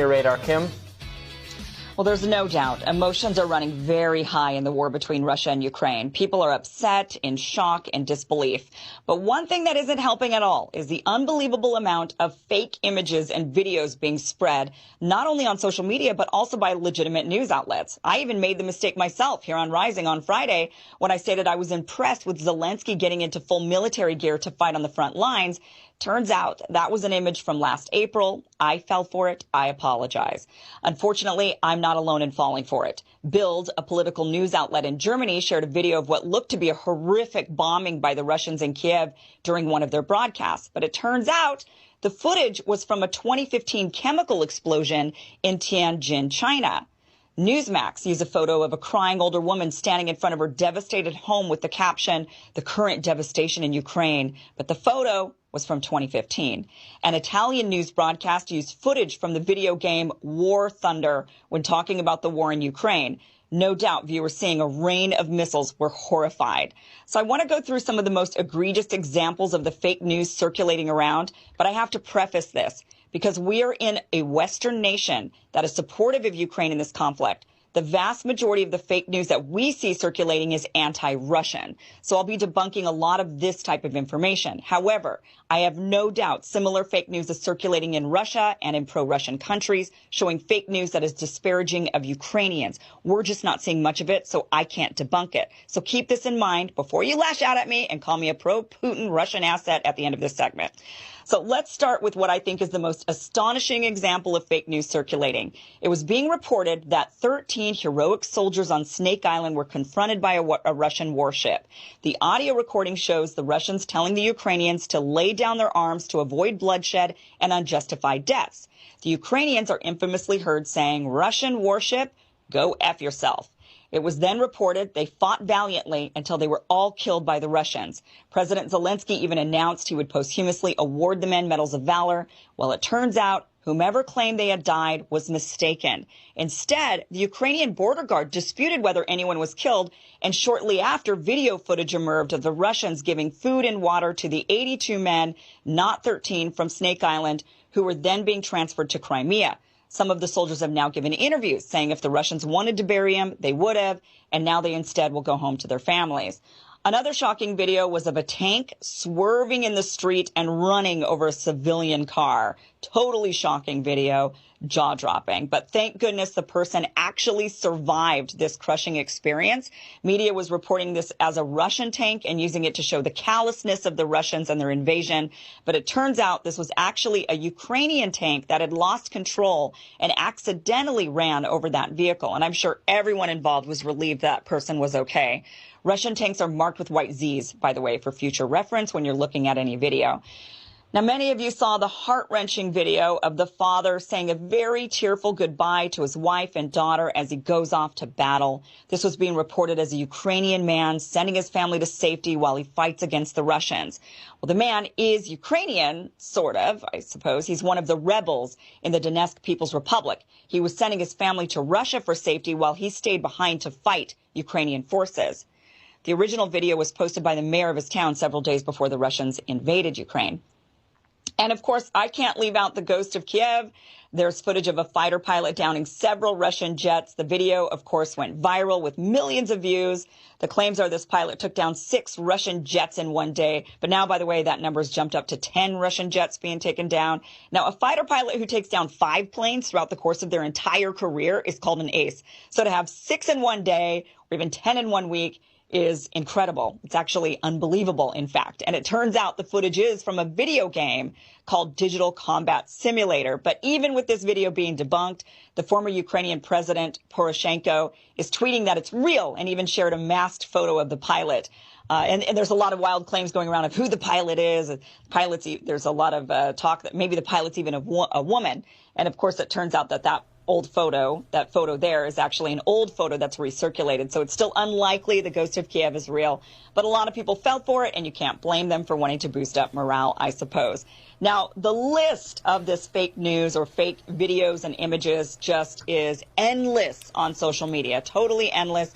Your radar, Kim? Well, there's no doubt emotions are running very high in the war between Russia and Ukraine. People are upset, in shock, and disbelief. But one thing that isn't helping at all is the unbelievable amount of fake images and videos being spread, not only on social media, but also by legitimate news outlets. I even made the mistake myself here on Rising on Friday when I stated I was impressed with Zelensky getting into full military gear to fight on the front lines. Turns out that was an image from last April. I fell for it. I apologize. Unfortunately, I'm not alone in falling for it. Bild, a political news outlet in Germany, shared a video of what looked to be a horrific bombing by the Russians in Kiev during one of their broadcasts. But it turns out the footage was from a 2015 chemical explosion in Tianjin, China. Newsmax used a photo of a crying older woman standing in front of her devastated home with the caption, "The current devastation in Ukraine." But the photo was from 2015. An Italian news broadcast used footage from the video game War Thunder when talking about the war in Ukraine. No doubt viewers seeing a rain of missiles were horrified. So I want to go through some of the most egregious examples of the fake news circulating around, but I have to preface this because we are in a Western nation that is supportive of Ukraine in this conflict. The vast majority of the fake news that we see circulating is anti-Russian. So I'll be debunking a lot of this type of information. However, I have no doubt similar fake news is circulating in Russia and in pro-Russian countries, showing fake news that is disparaging of Ukrainians. We're just not seeing much of it, so I can't debunk it. So keep this in mind before you lash out at me and call me a pro-Putin Russian asset at the end of this segment. So let's start with what I think is the most astonishing example of fake news circulating. It was being reported that 13 heroic soldiers on Snake Island were confronted by a Russian warship. The audio recording shows the Russians telling the Ukrainians to lay down their arms to avoid bloodshed and unjustified deaths. The Ukrainians are infamously heard saying, "Russian warship, go F yourself." It was then reported they fought valiantly until they were all killed by the Russians. President Zelensky even announced he would posthumously award the men medals of valor. Well, it turns out whomever claimed they had died was mistaken. Instead, the Ukrainian border guard disputed whether anyone was killed, and shortly after, video footage emerged of the Russians giving food and water to the 82 men, not 13, from Snake Island, who were then being transferred to Crimea. Some of the soldiers have now given interviews saying if the Russians wanted to bury him, they would have, and now they instead will go home to their families. Another shocking video was of a tank swerving in the street and running over a civilian car. Totally shocking video, jaw-dropping. But thank goodness the person actually survived this crushing experience. Media was reporting this as a Russian tank and using it to show the callousness of the Russians and their invasion. But it turns out this was actually a Ukrainian tank that had lost control and accidentally ran over that vehicle. And I'm sure everyone involved was relieved that person was okay. Russian tanks are marked with white Zs, by the way, for future reference when you're looking at any video. Now, many of you saw the heart-wrenching video of the father saying a very tearful goodbye to his wife and daughter as he goes off to battle. This was being reported as a Ukrainian man sending his family to safety while he fights against the Russians. Well, the man is Ukrainian, sort of, I suppose. He's one of the rebels in the Donetsk People's Republic. He was sending his family to Russia for safety while he stayed behind to fight Ukrainian forces. The original video was posted by the mayor of his town several days before the Russians invaded Ukraine. And of course, I can't leave out the ghost of Kiev. There's footage of a fighter pilot downing several Russian jets. The video, of course, went viral with millions of views. The claims are this pilot took down 6 Russian jets in one day. But now, by the way, that number's jumped up to 10 Russian jets being taken down. Now, a fighter pilot who takes down 5 planes throughout the course of their entire career is called an ace. So to have 6 in one day or even 10 in one week is incredible. It's actually unbelievable, in fact. And it turns out the footage is from a video game called Digital Combat Simulator. But even with this video being debunked, the former Ukrainian president, Poroshenko, is tweeting that it's real and even shared a masked photo of the pilot. And there's a lot of wild claims going around of who the pilot is. There's a lot of talk that maybe the pilot's even a woman. And of course, it turns out that that photo there is actually an old photo that's recirculated. So it's still unlikely the ghost of Kiev is real. But a lot of people fell for it, and you can't blame them for wanting to boost up morale, I suppose. Now, the list of this fake news or fake videos and images just is endless on social media, totally endless.